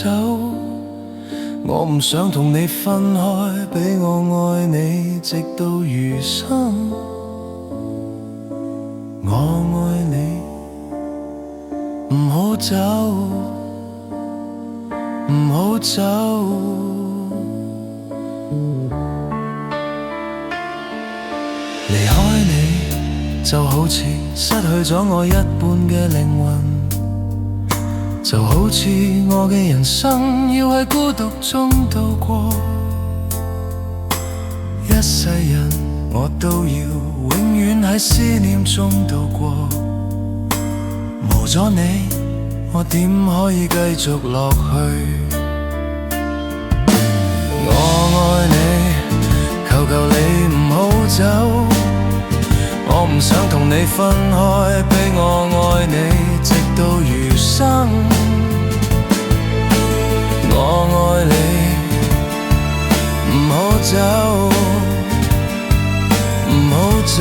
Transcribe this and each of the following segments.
走，我唔想同你分開，俾我愛你直到餘生。我愛你，唔好走，唔好走。離開你就好似失去咗我一半嘅靈魂，就好似我嘅人生要喺孤獨中度過，一世人我都要永遠喺思念中度過。無咗你，我點可以繼續落去？我愛你，求求你唔好走，我唔想同你分開，俾我愛你直到餘生。我愛你，唔好走，唔好走。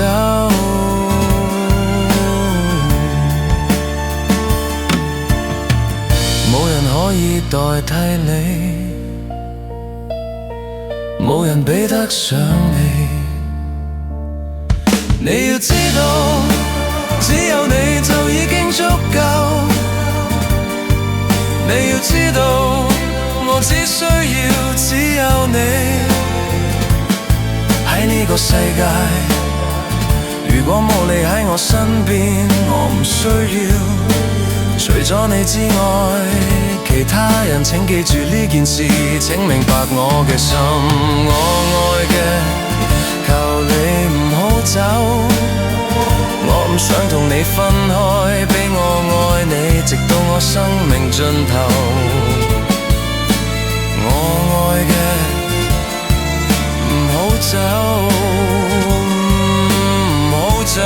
冇人可以代替你，冇人比得上你。你要知道，只有你就已經足夠。你要知道，我只需要只有你。喺呢個世界，如果冇你喺我身邊，我唔需要除咗你之外其他人。請記住呢件事，請明白我嘅心。我愛嘅，求你唔好走，我唔想同你分開，俾我愛你直到我生命盡頭。我愛嘅，唔好走，唔好走。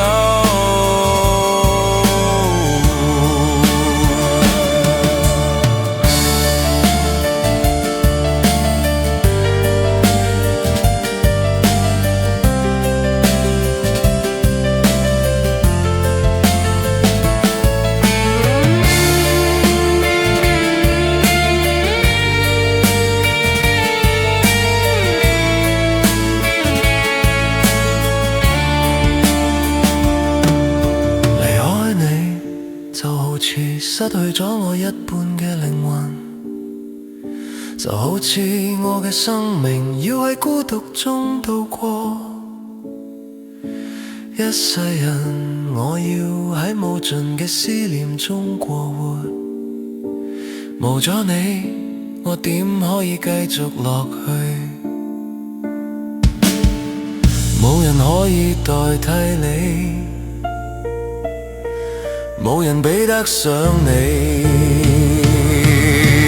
失去咗我一半嘅靈魂，就好似我嘅生命要喺孤獨中度過。一世人我要喺無盡嘅思念中過活，無咗你我點可以繼續落去？冇人可以代替你，冇人比得上你。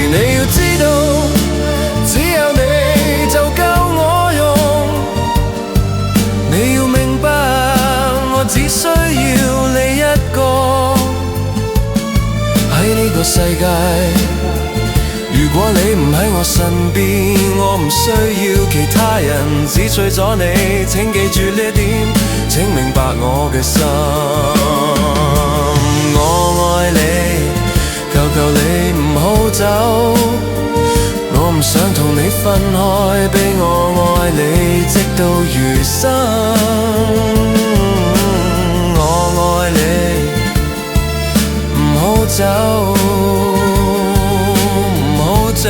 你要知道，只有你就夠我用。你要明白，我只需要你一個。喺呢個世界，如果你唔喺我身邊，我唔需要其他人，只需咗你。請記住呢一點，請明白我嘅心。我愛你，求求你唔好走，我唔想同你分開，俾我愛你直到餘生。我愛你，唔好走，唔好走。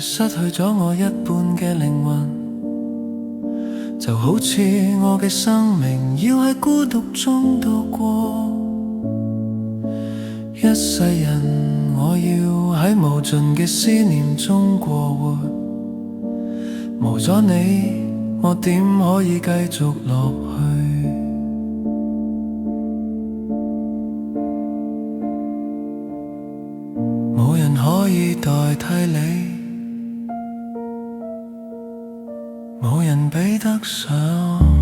失去咗我一半嘅靈魂，就好似我嘅生命要喺孤獨中度過。一世人我要喺無盡嘅思念中過活，無咗你我點可以繼續落去？代替你，冇人比得上。